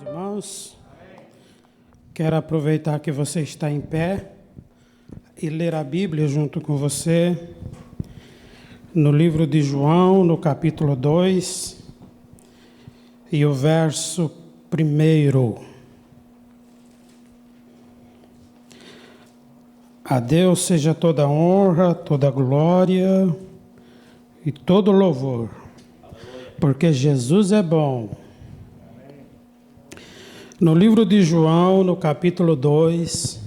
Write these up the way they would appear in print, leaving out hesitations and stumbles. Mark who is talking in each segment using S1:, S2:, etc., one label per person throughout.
S1: Irmãos, quero aproveitar que você está em pé e ler a Bíblia junto com você no livro de João, no capítulo 2 e o verso 1. A Deus seja toda honra, toda glória e todo louvor, porque Jesus é bom. No livro de João, no capítulo 2,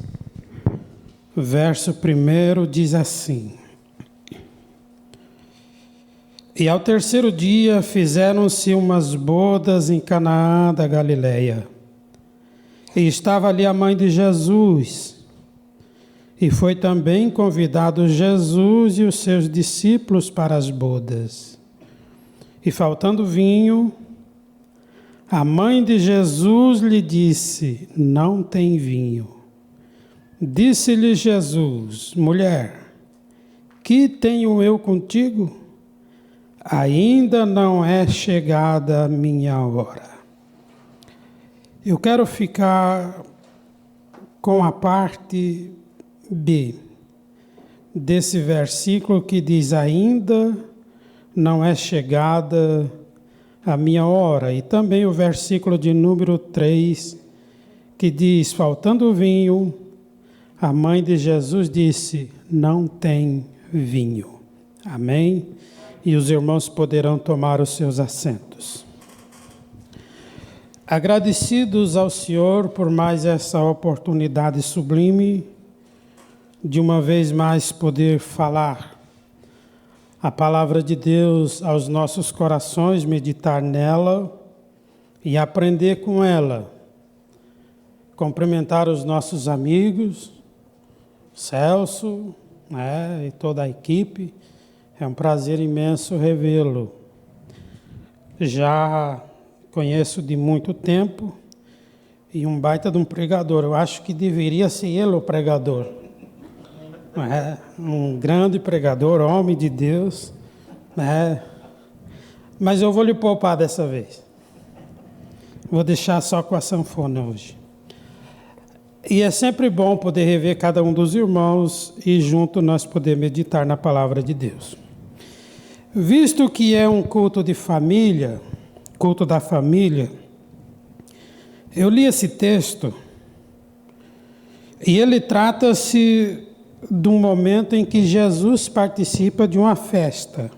S1: verso 1, diz assim: E ao terceiro dia fizeram-se umas bodas em Canaã da Galileia. E estava ali a mãe de Jesus. E foi também convidado Jesus e os seus discípulos para as bodas. E faltando vinho, a mãe de Jesus lhe disse: Não tem vinho. Disse-lhe Jesus: Mulher, que tenho eu contigo? Ainda não é chegada a minha hora. Eu quero ficar com a parte B desse versículo que diz: Ainda não é chegada a minha hora. E também o versículo de número 3, que diz: Faltando vinho, a mãe de Jesus disse: Não tem vinho. Amém? E os irmãos poderão tomar os seus assentos. Agradecidos ao Senhor por mais essa oportunidade sublime de uma vez mais poder falar a palavra de Deus aos nossos corações, meditar nela e aprender com ela. Cumprimentar os nossos amigos, Celso, e toda a equipe. É um prazer imenso revê-lo. Já conheço de muito tempo e um baita de um pregador. Eu acho que deveria ser ele o pregador. Um grande pregador, homem de Deus. Mas eu vou lhe poupar dessa vez. Vou deixar só com a sanfona hoje. E é sempre bom poder rever cada um dos irmãos e junto nós poder meditar na palavra de Deus. Visto que é um culto de família, culto da família, eu li esse texto e ele trata-se de um momento em que Jesus participa de uma festa.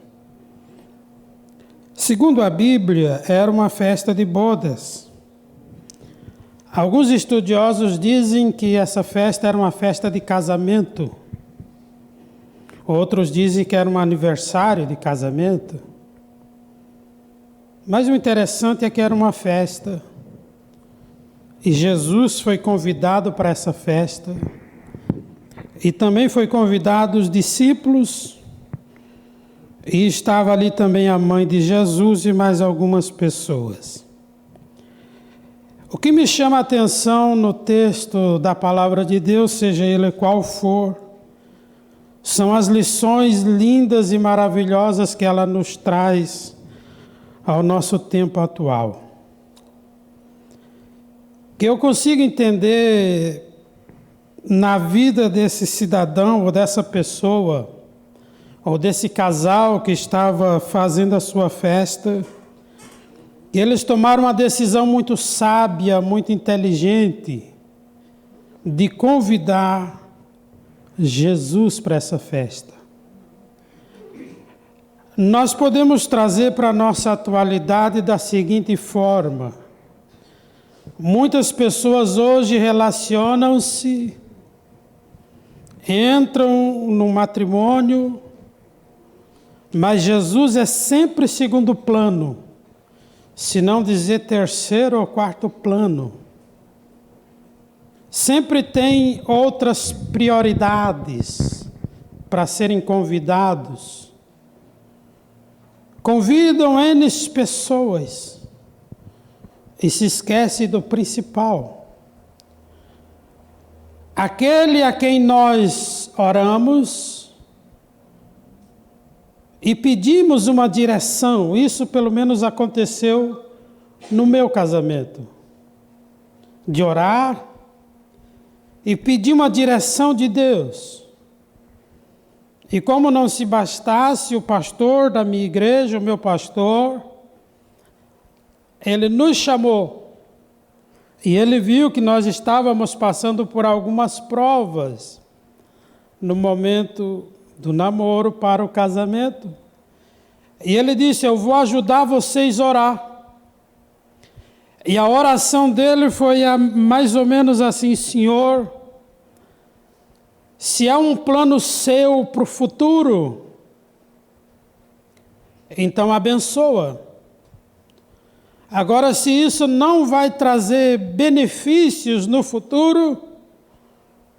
S1: Segundo a Bíblia, era uma festa de bodas. Alguns estudiosos dizem que essa festa era uma festa de casamento. Outros dizem que era um aniversário de casamento. Mas o interessante é que era uma festa. E Jesus foi convidado para essa festa. E também foi convidado os discípulos. E estava ali também a mãe de Jesus e mais algumas pessoas. O que me chama a atenção no texto da palavra de Deus, seja ele qual for, são as lições lindas e maravilhosas que ela nos traz ao nosso tempo atual. Que eu consigo entender na vida desse cidadão ou dessa pessoa, ou desse casal que estava fazendo a sua festa, que eles tomaram uma decisão muito sábia, muito inteligente, de convidar Jesus para essa festa. Nós podemos trazer para a nossa atualidade da seguinte forma: muitas pessoas hoje relacionam-se, entram no matrimônio, mas Jesus é sempre segundo plano, se não dizer terceiro ou quarto plano. Sempre tem outras prioridades para serem convidados. Convidam N pessoas e se esquece do principal. Aquele a quem nós oramos e pedimos uma direção. Isso pelo menos aconteceu no meu casamento. de orar e pedir uma direção de Deus. E como não se bastasse, o pastor da minha igreja, o meu pastor, ele nos chamou. E ele viu que nós estávamos passando por algumas provas no momento do namoro para o casamento. E ele disse: eu vou ajudar vocês a orar. E a oração dele foi mais ou menos assim: Senhor, se há um plano seu para o futuro, então abençoa. Agora, se isso não vai trazer benefícios no futuro,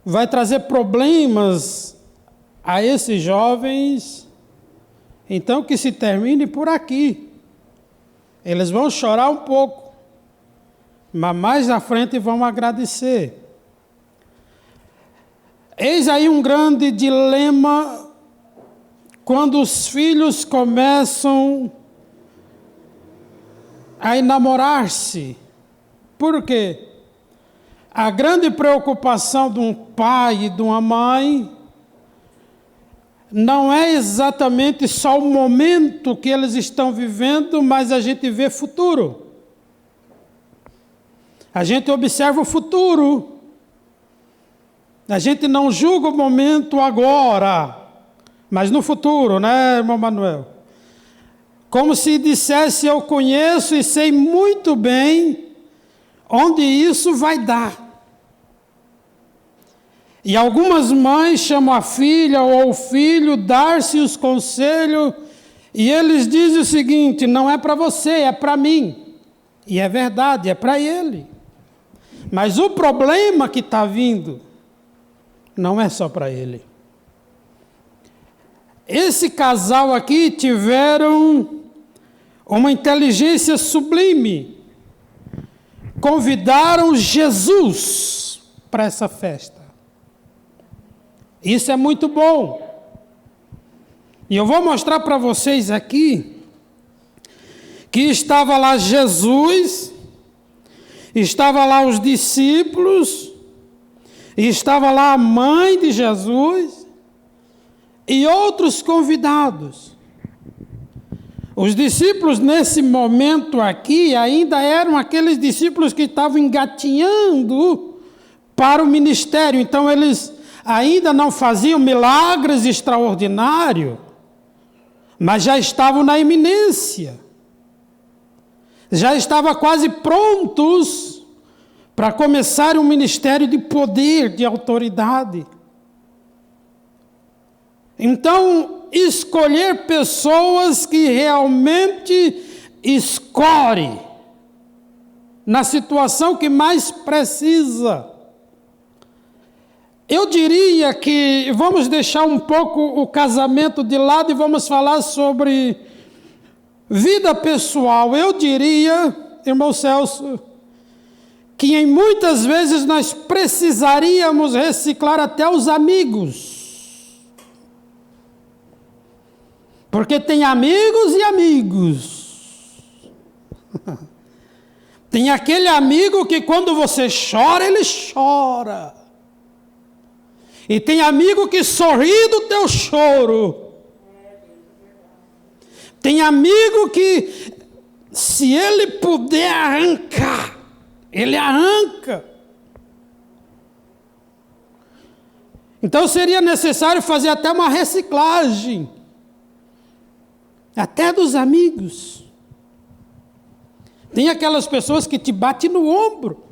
S1: vai trazer problemas a esses jovens, então que se termine por aqui. Eles vão chorar um pouco, mas mais à frente vão agradecer. Eis aí um grande dilema quando os filhos começam a enamorar-se. Por quê? A grande preocupação de um pai e de uma mãe não é exatamente só o momento que eles estão vivendo, mas a gente vê futuro. A gente observa o futuro. A gente não julga o momento agora, mas no futuro, né, irmão Manuel? Como se dissesse: eu conheço e sei muito bem onde isso vai dar. E algumas mães chamam a filha ou o filho, dar-se os conselhos, e eles dizem o seguinte: não é para você, é para mim. E é verdade, é para ele. Mas o problema que está vindo não é só para ele. Esse casal aqui tiveram uma inteligência sublime. Convidaram Jesus para essa festa. Isso é muito bom. E eu vou mostrar para vocês aqui que estava lá Jesus, estava lá os discípulos, e estava lá a mãe de Jesus e outros convidados. Os discípulos nesse momento aqui ainda eram aqueles discípulos que estavam engatinhando para o ministério. Então eles ainda não faziam milagres extraordinários, mas já estavam na iminência. Já estavam quase prontos para começar um ministério de poder, de autoridade. Então, escolher pessoas que realmente escolhem na situação que mais precisa. Eu diria que vamos deixar um pouco o casamento de lado e vamos falar sobre vida pessoal. Eu diria, irmão Celso, que em muitas vezes nós precisaríamos reciclar até os amigos. Porque tem amigos e amigos. Tem aquele amigo que quando você chora, ele chora. E tem amigo que sorri do teu choro. Tem amigo que, se ele puder arrancar, ele arranca. Então seria necessário fazer até uma reciclagem. Até dos amigos. Tem aquelas pessoas que te batem no ombro.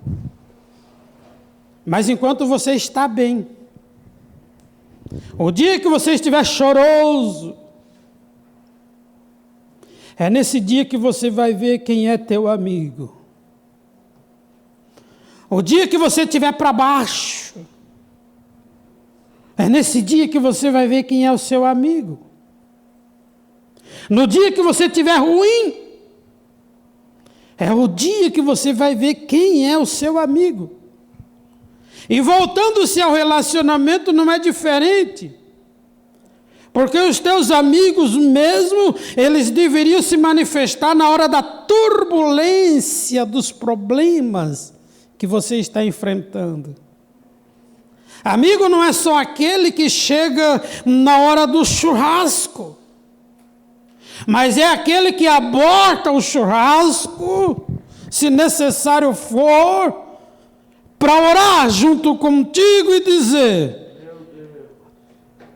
S1: Mas enquanto você está bem. O dia que você estiver choroso, é nesse dia que você vai ver quem é teu amigo. O dia que você estiver para baixo, é nesse dia que você vai ver quem é o seu amigo. No dia que você estiver ruim, é o dia que você vai ver quem é o seu amigo. E voltando-se ao relacionamento, não é diferente. Porque os teus amigos mesmo, eles deveriam se manifestar na hora da turbulência dos problemas que você está enfrentando. Amigo não é só aquele que chega na hora do churrasco, mas é aquele que aborta o churrasco, se necessário for, para orar junto contigo e dizer: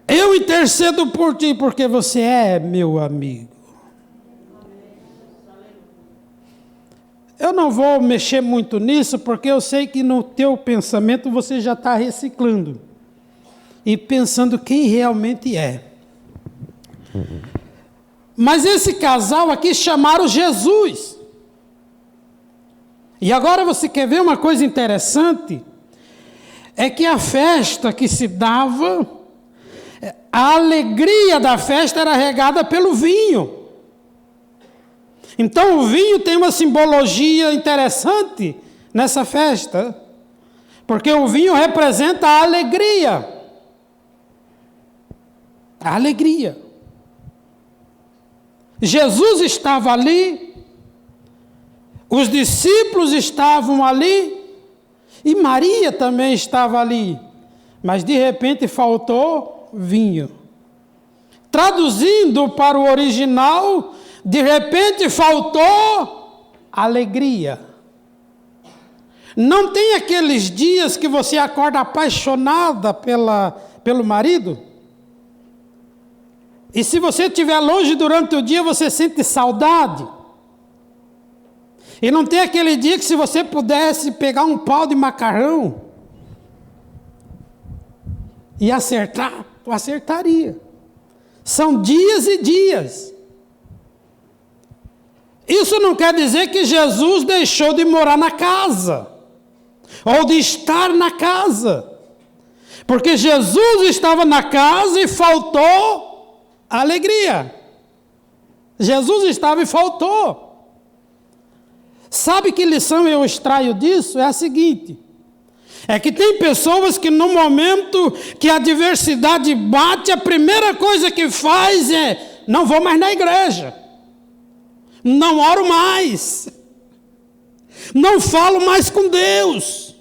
S1: eu intercedo por ti porque você é meu amigo. Eu não vou mexer muito nisso, porque eu sei que no teu pensamento você já está reciclando e pensando quem realmente é. Mas esse casal aqui chamaram Jesus. E agora você quer ver uma coisa interessante? É que a festa que se dava, a alegria da festa era regada pelo vinho. Então o vinho tem uma simbologia interessante nessa festa, porque o vinho representa a alegria. A alegria. Jesus estava ali, os discípulos estavam ali, e Maria também estava ali, mas de repente faltou vinho. Traduzindo para o original, de repente faltou alegria. Não tem aqueles dias que você acorda apaixonada pelo marido? E se você estiver longe durante o dia, você sente saudade? E não tem aquele dia que se você pudesse pegar um pau de macarrão e acertar, tu acertaria. São dias e dias. Isso não quer dizer que Jesus deixou de morar na casa, ou de estar na casa, porque Jesus estava na casa e faltou alegria. Jesus estava e faltou. Sabe que lição eu extraio disso? É a seguinte: é que tem pessoas que no momento que a adversidade bate, a primeira coisa que faz é: não vou mais na igreja. Não oro mais, não falo mais com Deus,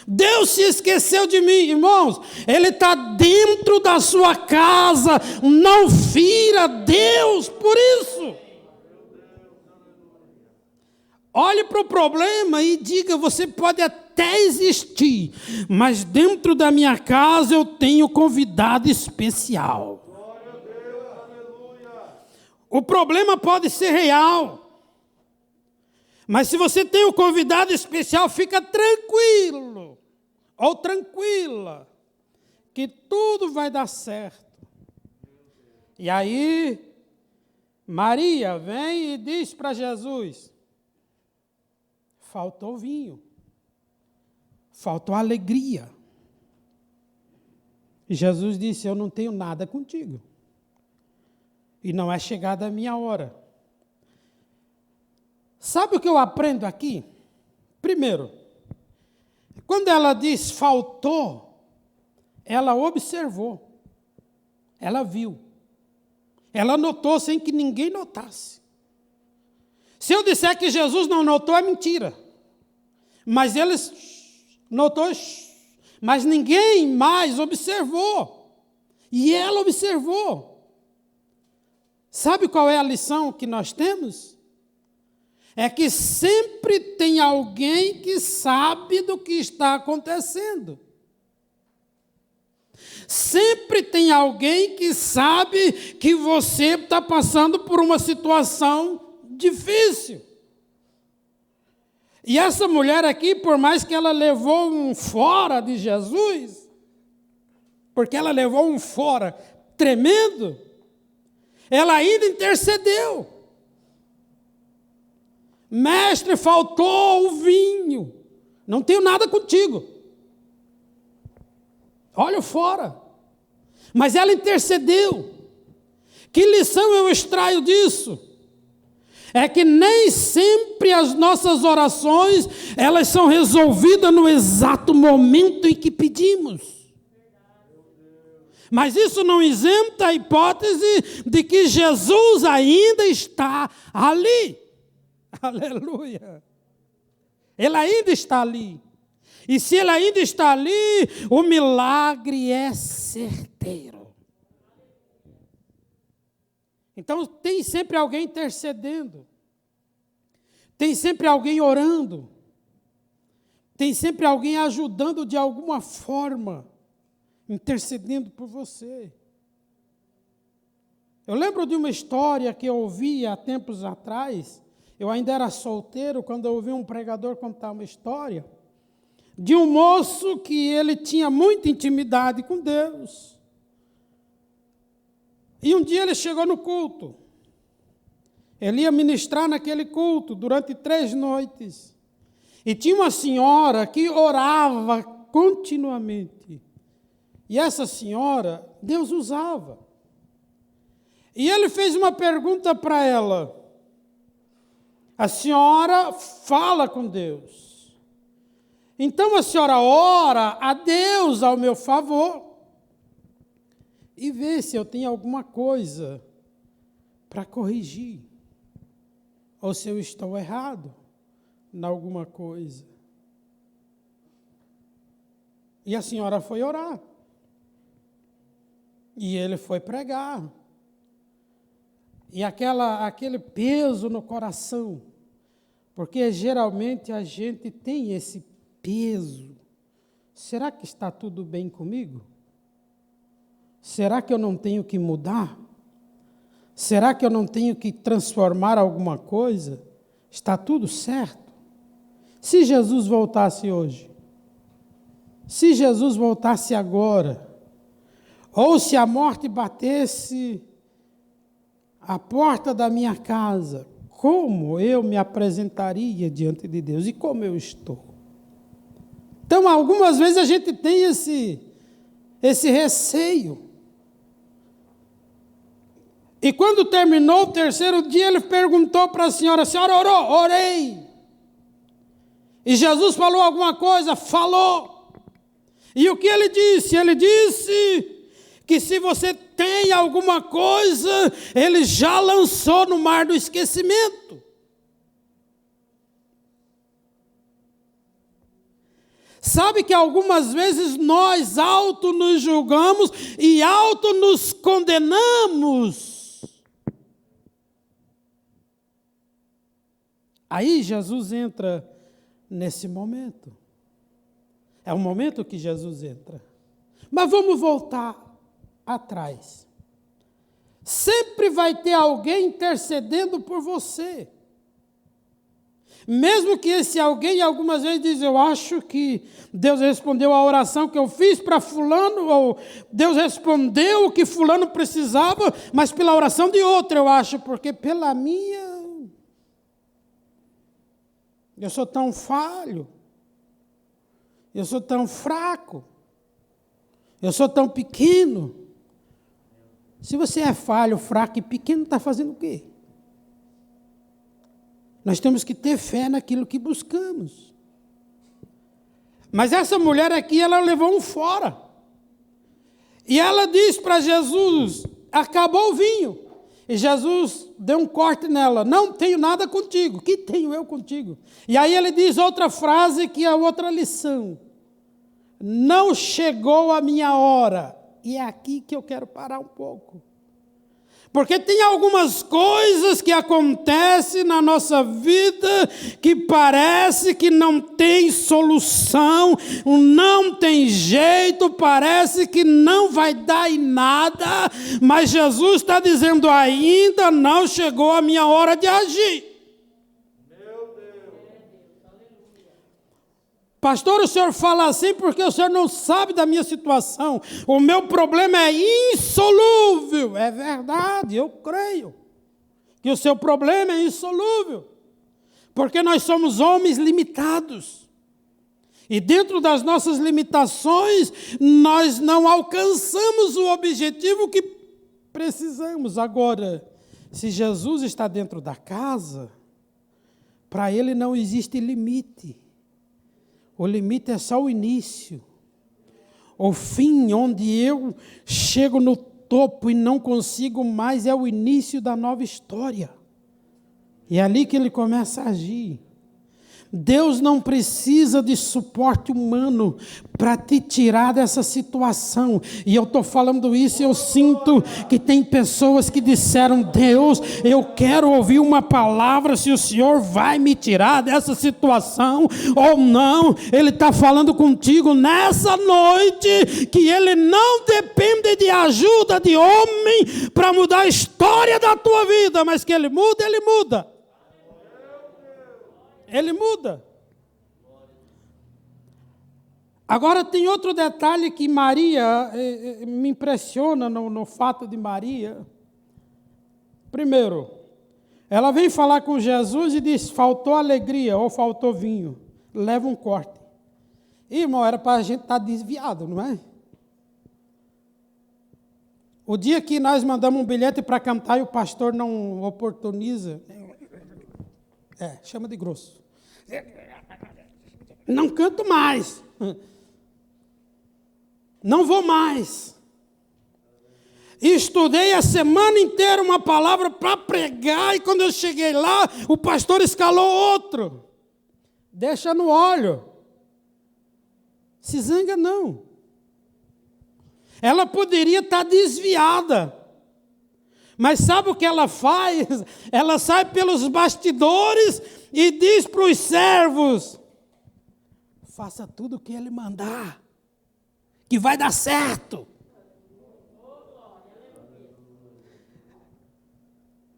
S1: Deus se esqueceu de mim. Irmãos, Ele está dentro da sua casa, não fira Deus por isso. Olhe para o problema e diga: você pode até existir, mas dentro da minha casa eu tenho convidado especial. O problema pode ser real, mas se você tem um convidado especial, fica tranquilo, ou tranquila, que tudo vai dar certo. E aí, Maria vem e diz para Jesus: faltou vinho, faltou alegria. E Jesus disse: eu não tenho nada contigo. E não é chegada a minha hora. Sabe o que eu aprendo aqui? Primeiro, quando ela diz faltou, ela observou, ela viu, ela notou sem que ninguém notasse. Se eu disser que Jesus não notou, é mentira. Mas ele notou, mas ninguém mais observou. E ela observou. Sabe qual é a lição que nós temos? É que sempre tem alguém que sabe do que está acontecendo. Sempre tem alguém que sabe que você está passando por uma situação difícil. E essa mulher aqui, por mais que ela levou um fora de Jesus, porque ela levou um fora tremendo, ela ainda intercedeu. Mestre, faltou o vinho. Não tenho nada contigo. Olha fora. Mas ela intercedeu. Que lição eu extraio disso? É que nem sempre as nossas orações, elas são resolvidas no exato momento em que pedimos. Mas isso não isenta a hipótese de que Jesus ainda está ali. Aleluia. Ele ainda está ali. E se ele ainda está ali, o milagre é certeiro. Então tem sempre alguém intercedendo. Tem sempre alguém orando. Tem sempre alguém ajudando de alguma forma, intercedendo por você. Eu lembro de uma história que eu ouvi há tempos atrás. Eu ainda era solteiro quando eu ouvi um pregador contar uma história de um moço que ele tinha muita intimidade com Deus. E um dia ele chegou no culto. Ele ia ministrar naquele culto durante 3 noites. E tinha uma senhora que orava continuamente. E essa senhora, Deus usava. E ele fez uma pergunta para ela. A senhora fala com Deus. Então a senhora ora a Deus ao meu favor. E vê se eu tenho alguma coisa para corrigir. Ou se eu estou errado em alguma coisa. E a senhora foi orar. E ele foi pregar. E aquele peso no coração. Porque geralmente a gente tem esse peso. Será que está tudo bem comigo? Será que eu não tenho que mudar? Será que eu não tenho que transformar alguma coisa? Está tudo certo? Se Jesus voltasse hoje, se Jesus voltasse agora, ou se a morte batesse à porta da minha casa, como eu me apresentaria diante de Deus e como eu estou? Então, algumas vezes a gente tem esse receio. E quando terminou o 3º dia, ele perguntou para a senhora orou? Orei. E Jesus falou alguma coisa? Falou. E o que ele disse? Ele disse que se você tem alguma coisa, ele já lançou no mar do esquecimento. Sabe que algumas vezes nós auto nos julgamos e auto nos condenamos. Aí Jesus entra nesse momento. É o momento que Jesus entra. Mas vamos voltar atrás. Sempre vai ter alguém intercedendo por você. Mesmo que esse alguém algumas vezes diz, eu acho que Deus respondeu a oração que eu fiz para fulano, ou Deus respondeu o que fulano precisava, mas pela oração de outro eu acho, porque pela minha, eu sou tão falho, eu sou tão fraco, eu sou tão pequeno. Se você é falho, fraco e pequeno, está fazendo o quê? Nós temos que ter fé naquilo que buscamos. Mas essa mulher aqui, ela levou um fora. E ela diz para Jesus, acabou o vinho. E Jesus deu um corte nela, não tenho nada contigo, que tenho eu contigo? E aí ele diz outra frase que é outra lição. Não chegou a minha hora. E é aqui que eu quero parar um pouco. Porque tem algumas coisas que acontecem na nossa vida que parece que não tem solução, não tem jeito, parece que não vai dar em nada, mas Jesus está dizendo, ainda não chegou a minha hora de agir. Pastor, o senhor fala assim porque o senhor não sabe da minha situação. O meu problema é insolúvel. É verdade, eu creio que o seu problema é insolúvel. Porque nós somos homens limitados. E dentro das nossas limitações, nós não alcançamos o objetivo que precisamos. Agora, se Jesus está dentro da casa, para ele não existe limite. O limite é só o início. O fim, onde eu chego no topo e não consigo mais, é o início da nova história. E é ali que ele começa a agir. Deus não precisa de suporte humano para te tirar dessa situação. E eu estou falando isso e eu sinto que tem pessoas que disseram: Deus, eu quero ouvir uma palavra se o Senhor vai me tirar dessa situação ou não. Ele está falando contigo nessa noite que Ele não depende de ajuda de homem para mudar a história da tua vida, mas que Ele muda, Ele muda. Ele muda. Agora tem outro detalhe que Maria me impressiona no fato de Maria. Primeiro, ela vem falar com Jesus e diz: faltou alegria ou faltou vinho. Leva um corte. Irmão, era para a gente estar desviado, não é? O dia que nós mandamos um bilhete para cantar e o pastor não oportuniza, chama de grosso. Não canto mais. Não vou mais. Estudei a semana inteira uma palavra para pregar e quando eu cheguei lá, o pastor escalou outro. Deixa no óleo. Se zanga não. Ela poderia estar desviada. Mas sabe o que ela faz? Ela sai pelos bastidores e diz para os servos: faça tudo o que ele mandar, que vai dar certo.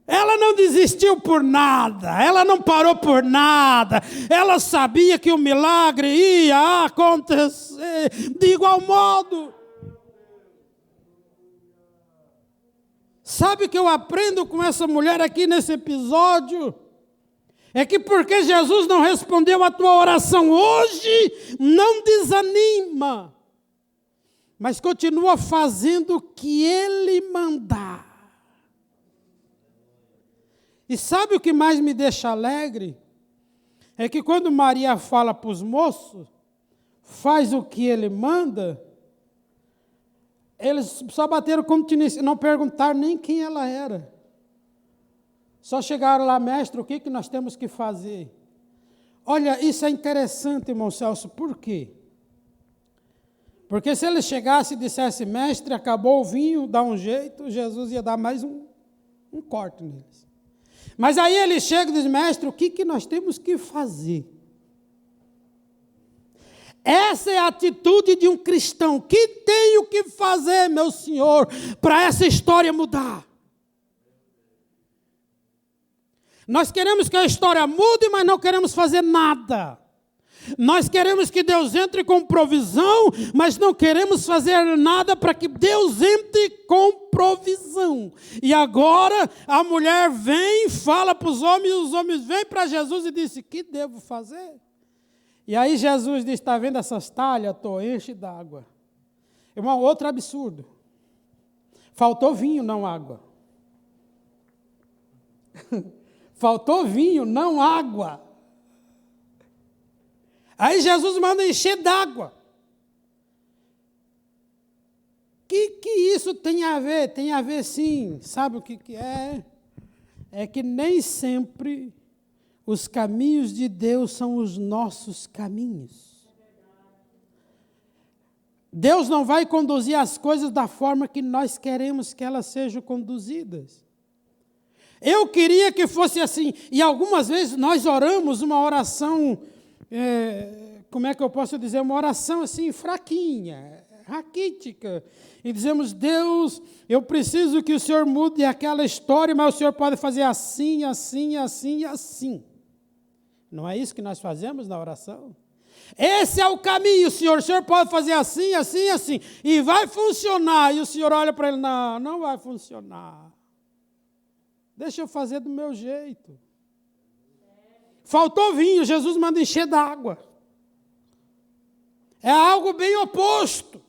S1: Ela não desistiu por nada, ela não parou por nada, ela sabia que o milagre ia acontecer de igual modo. Sabe o que eu aprendo com essa mulher aqui nesse episódio? É que porque Jesus não respondeu a tua oração hoje, não desanima, mas continua fazendo o que Ele mandar. E sabe o que mais me deixa alegre? É que quando Maria fala para os moços, faz o que Ele manda, eles só bateram continência, não perguntaram nem quem ela era. Só chegaram lá: mestre, o que nós temos que fazer? Olha, isso é interessante, irmão Celso, por quê? Porque se ele chegasse e dissesse: mestre, acabou o vinho, dá um jeito, Jesus ia dar mais um corte neles. Mas aí ele chega e diz: mestre, o que nós temos que fazer? Essa é a atitude de um cristão. Que tem o que fazer, meu Senhor, para essa história mudar? Nós queremos que a história mude, mas não queremos fazer nada. Nós queremos que Deus entre com provisão, mas não queremos fazer nada para que Deus entre com provisão. E agora a mulher vem, fala para os homens, e os homens vêm para Jesus e dizem: que devo fazer? E aí Jesus diz: está vendo essas talhas? Enche d'água. Irmão, outro absurdo. Faltou vinho, não água. Faltou vinho, não água. Aí Jesus manda encher d'água. Que isso tem a ver? Tem a ver sim. Sabe o que é? É que nem sempre os caminhos de Deus são os nossos caminhos. Deus não vai conduzir as coisas da forma que nós queremos que elas sejam conduzidas. Eu queria que fosse assim. E algumas vezes nós oramos uma oração, como é que eu posso dizer? Uma oração assim, fraquinha, raquítica. E dizemos: Deus, eu preciso que o Senhor mude aquela história, mas o Senhor pode fazer assim, assim, assim e assim. Não é isso que nós fazemos na oração? Esse é o caminho, Senhor. O Senhor pode fazer assim, assim, assim. E vai funcionar. E o Senhor olha para ele: não, não vai funcionar. Deixa eu fazer do meu jeito. Faltou vinho, Jesus manda encher d'água. É algo bem oposto.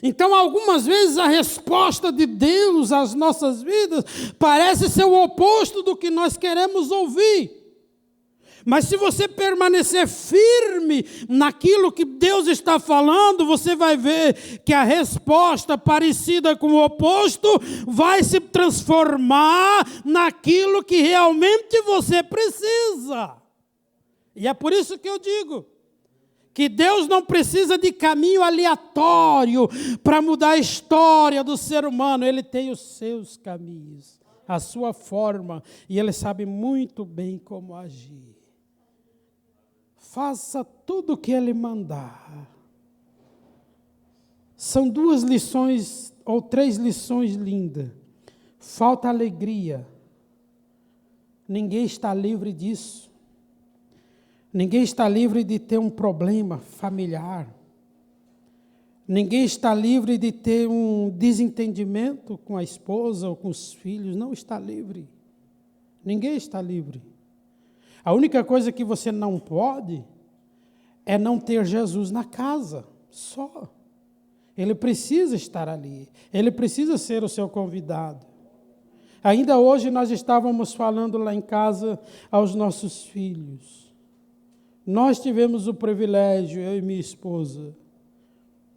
S1: Então, algumas vezes a resposta de Deus às nossas vidas parece ser o oposto do que nós queremos ouvir. Mas se você permanecer firme naquilo que Deus está falando, você vai ver que a resposta parecida com o oposto vai se transformar naquilo que realmente você precisa. E é por isso que eu digo que Deus não precisa de caminho aleatório para mudar a história do ser humano. Ele tem os seus caminhos, a sua forma, e Ele sabe muito bem como agir. Faça tudo o que Ele mandar. São 2 lições ou 3 lições lindas. Falta alegria. Ninguém está livre disso. Ninguém está livre de ter um problema familiar. Ninguém está livre de ter um desentendimento com a esposa ou com os filhos. Não está livre. Ninguém está livre. A única coisa que você não pode é não ter Jesus na casa, só. Ele precisa estar ali. Ele precisa ser o seu convidado. Ainda hoje nós estávamos falando lá em casa aos nossos filhos. Nós tivemos o privilégio, eu e minha esposa,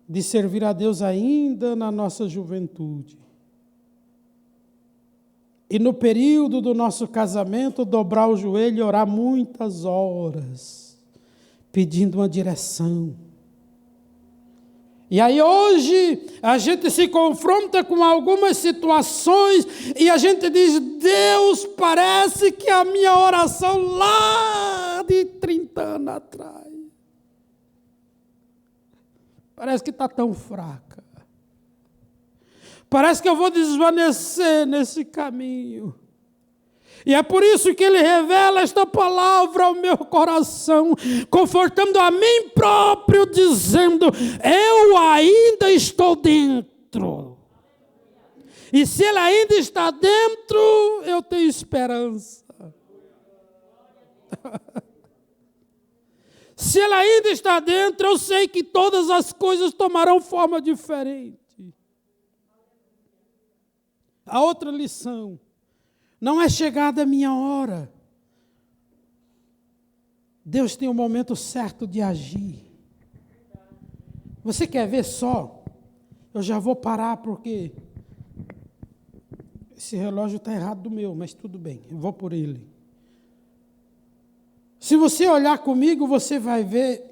S1: de servir a Deus ainda na nossa juventude. E no período do nosso casamento, dobrar o joelho e orar muitas horas, pedindo uma direção. E aí hoje, a gente se confronta com algumas situações e a gente diz, Deus, parece que a minha oração lá de 30 anos atrás, parece que está tão fraca. Parece que eu vou desvanecer nesse caminho. E é por isso que Ele revela esta palavra ao meu coração, confortando a mim próprio, dizendo, eu ainda estou dentro. E se Ele ainda está dentro, eu tenho esperança. Se Ele ainda está dentro, eu sei que todas as coisas tomarão forma diferente. A outra lição, não é chegada a minha hora. Deus tem o momento certo de agir. Você quer ver só? Eu já vou parar porque esse relógio está errado do meu, mas tudo bem, eu vou por ele. Se você olhar comigo, você vai ver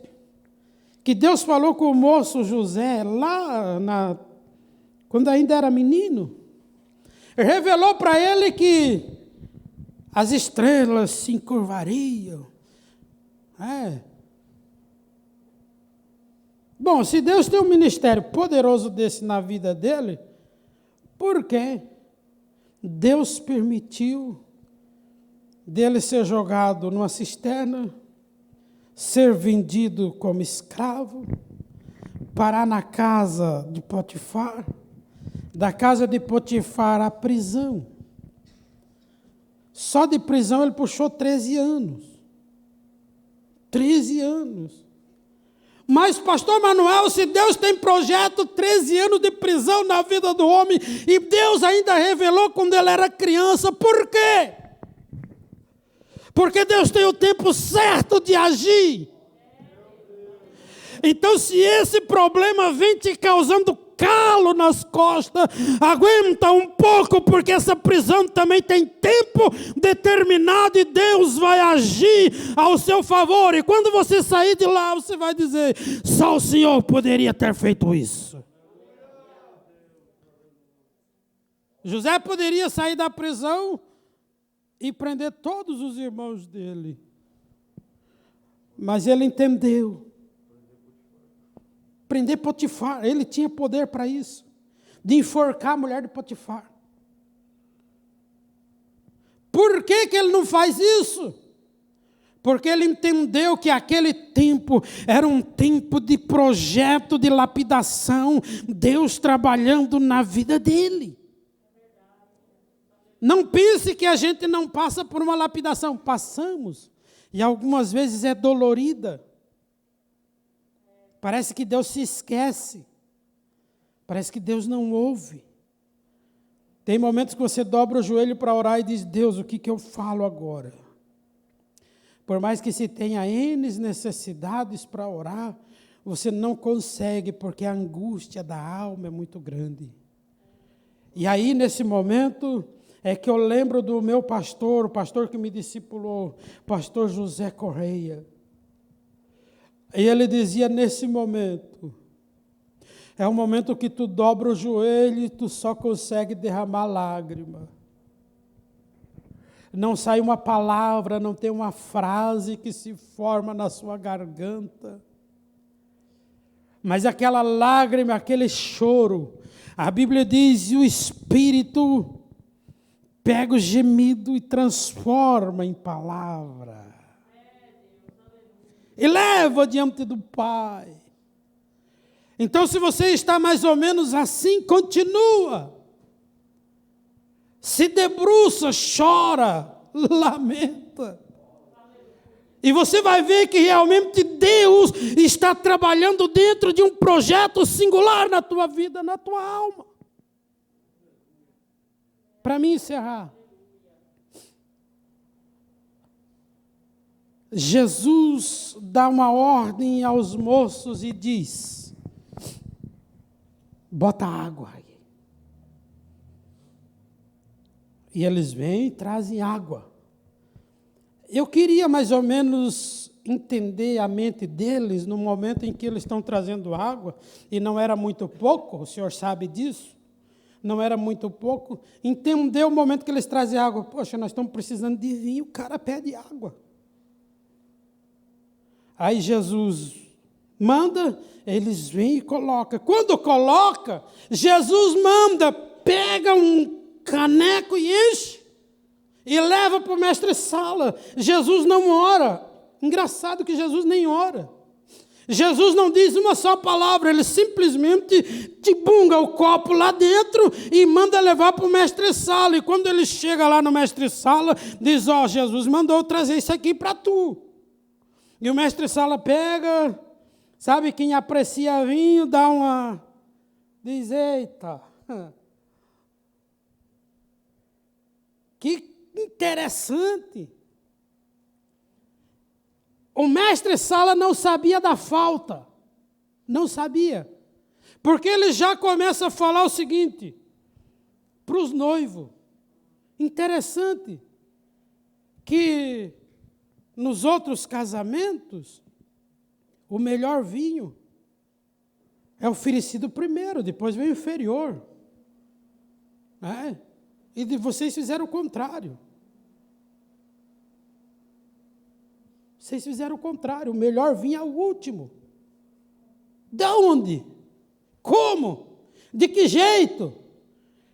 S1: que Deus falou com o moço José lá quando ainda era menino. Revelou para ele que as estrelas se encurvariam. Bom, se Deus tem um ministério poderoso desse na vida dele, por que Deus permitiu dele ser jogado numa cisterna, ser vendido como escravo, parar na casa de Potifar, da casa de Potifar à prisão? Só de prisão ele puxou 13 anos. 13 anos. Mas, pastor Manuel, se Deus tem projeto, 13 anos de prisão na vida do homem, e Deus ainda revelou quando ele era criança, por quê? Porque Deus tem o tempo certo de agir. Então, se esse problema vem te causando calo nas costas, aguenta um pouco, porque essa prisão também tem tempo determinado e Deus vai agir ao seu favor. E quando você sair de lá, você vai dizer, só o Senhor poderia ter feito isso. José poderia sair da prisão e prender todos os irmãos dele. Mas ele entendeu. Prender Potifar, ele tinha poder para isso, de enforcar a mulher de Potifar. Por que ele não faz isso? Porque ele entendeu que aquele tempo era um tempo de projeto, de lapidação, Deus trabalhando na vida dele. Não pense que a gente não passa por uma lapidação, passamos, e algumas vezes é dolorida. Parece que Deus se esquece. Parece que Deus não ouve. Tem momentos que você dobra o joelho para orar e diz, Deus, o que eu falo agora? Por mais que se tenha N necessidades para orar, você não consegue, porque a angústia da alma é muito grande. E aí, nesse momento, é que eu lembro do meu pastor, o pastor que me discipulou, pastor José Correia. E ele dizia, nesse momento, é um momento que tu dobra o joelho e tu só consegue derramar lágrima. Não sai uma palavra, não tem uma frase que se forma na sua garganta. Mas aquela lágrima, aquele choro, a Bíblia diz, o Espírito pega o gemido e transforma em palavra. E leva diante do Pai. Então, se você está mais ou menos assim, continua. Se debruça, chora, lamenta. E você vai ver que realmente Deus está trabalhando dentro de um projeto singular na tua vida, na tua alma. Para mim encerrar. Jesus dá uma ordem aos moços e diz, bota água aí. E eles vêm e trazem água. Eu queria mais ou menos entender a mente deles no momento em que eles estão trazendo água, e não era muito pouco, o senhor sabe disso, não era muito pouco. Entender o momento que eles trazem água, poxa, nós estamos precisando de vinho, o cara pede água. Aí Jesus manda, eles vêm e colocam. Quando coloca, Jesus manda, pega um caneco e enche, e leva para o mestre-sala. Jesus não ora. Engraçado que Jesus nem ora. Jesus não diz uma só palavra, ele simplesmente tibunga o copo lá dentro e manda levar para o mestre-sala. E quando ele chega lá no mestre-sala, diz, ó, Jesus mandou trazer isso aqui para tu. E o mestre-sala pega, sabe, quem aprecia vinho, dá uma... diz, eita, que interessante. O mestre-sala não sabia da falta. Não sabia. Porque ele já começa a falar o seguinte, para os noivos. Interessante que nos outros casamentos, o melhor vinho é oferecido primeiro, depois vem o inferior. E vocês fizeram o contrário. Vocês fizeram o contrário, o melhor vinho é o último. De onde? Como? De que jeito?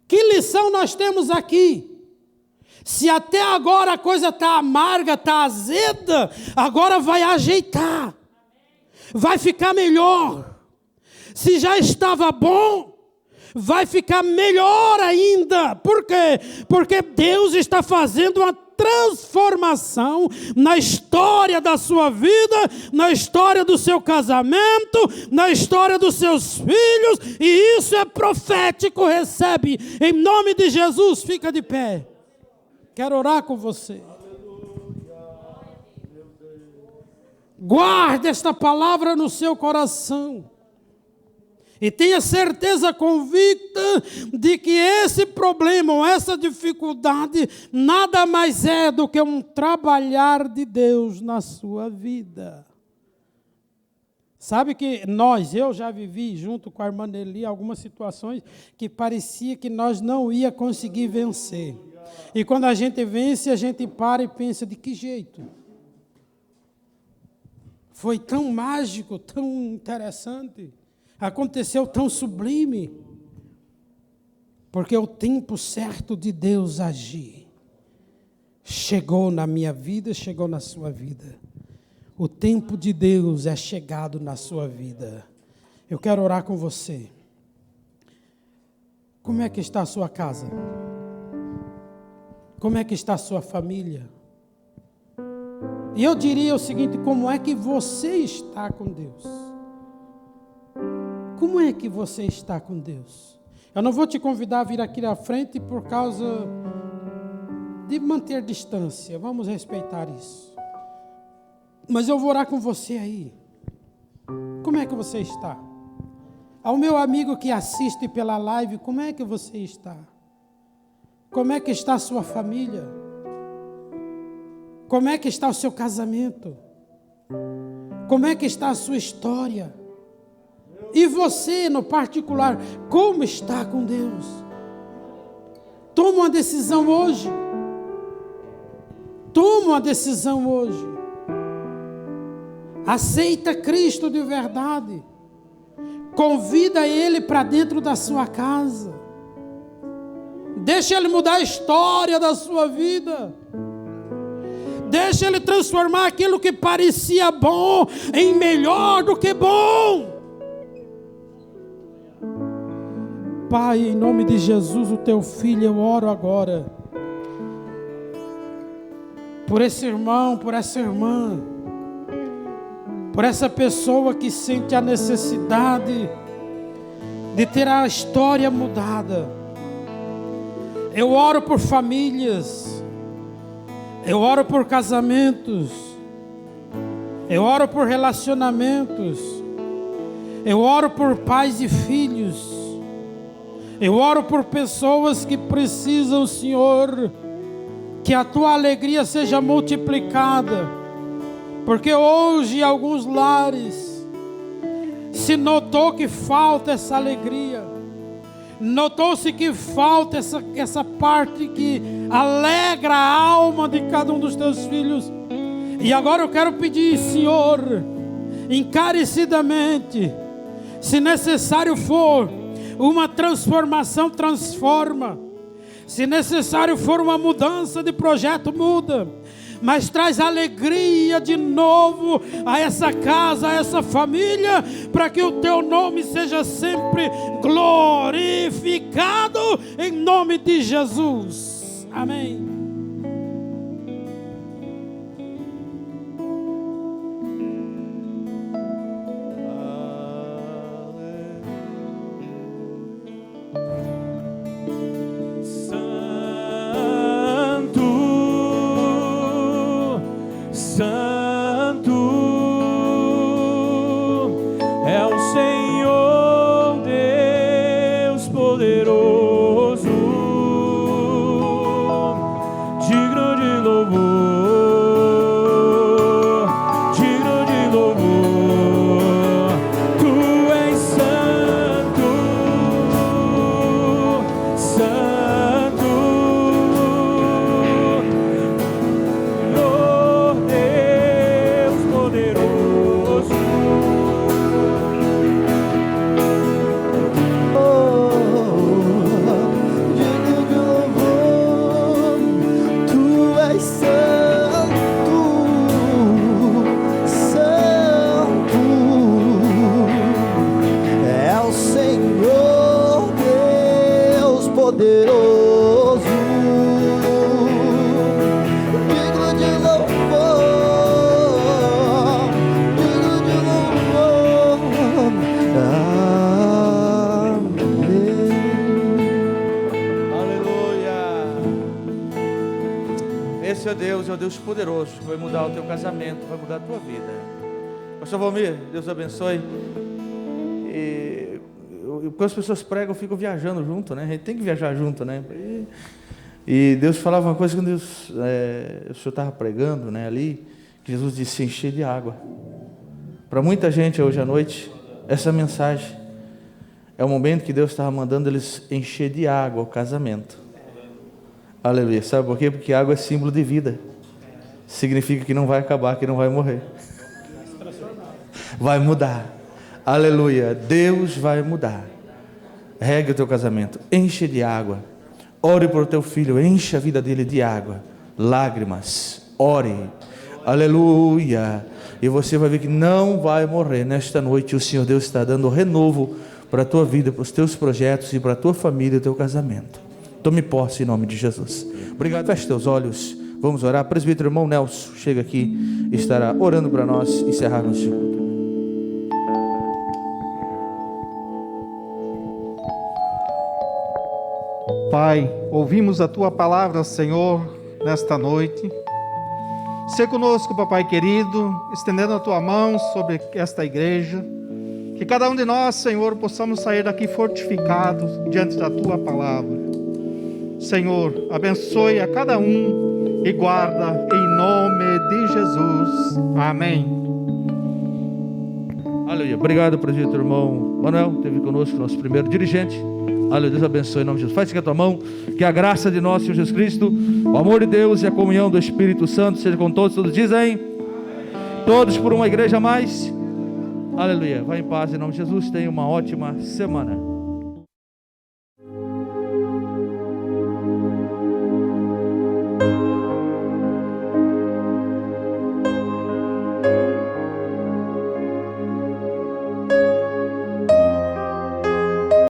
S1: Que lição nós temos aqui? Se até agora a coisa está amarga, está azeda, agora vai ajeitar. Vai ficar melhor. Se já estava bom, vai ficar melhor ainda. Por quê? Porque Deus está fazendo uma transformação na história da sua vida, na história do seu casamento, na história dos seus filhos, e isso é profético, recebe. Em nome de Jesus, fica de pé. Quero orar com você. Guarde esta palavra no seu coração. E tenha certeza convicta de que esse problema, ou essa dificuldade, nada mais é do que um trabalhar de Deus na sua vida. Sabe que eu já vivi junto com a irmã Nelly algumas situações que parecia que nós não ia conseguir vencer. E quando a gente vence, a gente para e pensa, de que jeito? Foi tão mágico, tão interessante. Aconteceu tão sublime, porque o tempo certo de Deus agir chegou na minha vida, chegou na sua vida. O tempo de Deus é chegado na sua vida. Eu quero orar com você. Como é que está a sua casa? Como é que está a sua família? E eu diria o seguinte, como é que você está com Deus? Como é que você está com Deus? Eu não vou te convidar a vir aqui na frente por causa de manter distância. Vamos respeitar isso. Mas eu vou orar com você aí. Como é que você está? Ao meu amigo que assiste pela live, como é que você está? Como é que está a sua família? Como é que está o seu casamento? Como é que está a sua história? E você, no particular, como está com Deus? Toma uma decisão hoje. Toma uma decisão hoje. Aceita Cristo de verdade. Convida Ele para dentro da sua casa. Deixa Ele mudar a história da sua vida. Deixa Ele transformar aquilo que parecia bom em melhor do que bom. Pai, em nome de Jesus, o teu filho, eu oro agora por esse irmão, por essa irmã, por essa pessoa que sente a necessidade de ter a história mudada. Eu oro por famílias, eu oro por casamentos, eu oro por relacionamentos, eu oro por pais e filhos, eu oro por pessoas que precisam, Senhor, que a tua alegria seja multiplicada, porque hoje em alguns lares se notou que falta essa alegria, notou-se que falta essa parte que alegra a alma de cada um dos teus filhos. E agora eu quero pedir, Senhor, encarecidamente, se necessário for uma transformação, transforma. Se necessário for uma mudança de projeto, muda. Mas traz alegria de novo a essa casa, a essa família, para que o teu nome seja sempre glorificado, em nome de Jesus. Amém.
S2: Deus poderoso, que vai mudar o teu casamento, vai mudar a tua vida. Pastor Valmir, Deus abençoe. Quando as pessoas pregam, eu fico viajando junto, né? A gente tem que viajar junto, né? E Deus falava uma coisa quando o senhor estava pregando, né, ali, que Jesus disse: encher de água. Para muita gente hoje à noite, essa mensagem é o momento que Deus estava mandando eles encher de água o casamento. Aleluia. Sabe por quê? Porque água é símbolo de vida. Significa que não vai acabar, que não vai morrer. Vai mudar. Aleluia. Deus vai mudar. Regue o teu casamento. Enche de água. Ore por teu filho. Enche a vida dele de água. Lágrimas. Ore. Aleluia. E você vai ver que não vai morrer nesta noite. O Senhor Deus está dando renovo para a tua vida, para os teus projetos e para a tua família e o teu casamento. Tome posse em nome de Jesus. Obrigado. Feche teus olhos. Vamos orar. Presbítero irmão Nelson chega aqui e estará orando para nós encerrarmos o culto.
S3: Pai, ouvimos a Tua palavra, Senhor, nesta noite. Sê conosco, papai querido, estendendo a tua mão sobre esta igreja. Que cada um de nós, Senhor, possamos sair daqui fortificados diante da tua palavra. Senhor, abençoe a cada um e guarda em nome de Jesus. Amém.
S2: Aleluia. Obrigado, presbítero irmão Manuel, esteve conosco, nosso primeiro dirigente. Aleluia. Deus abençoe em nome de Jesus. Faz com a tua mão, que a graça de nosso Senhor Jesus Cristo, o amor de Deus e a comunhão do Espírito Santo seja com todos. Todos dizem, todos por uma igreja a mais. Aleluia. Vai em paz em nome de Jesus. Tenha uma ótima semana.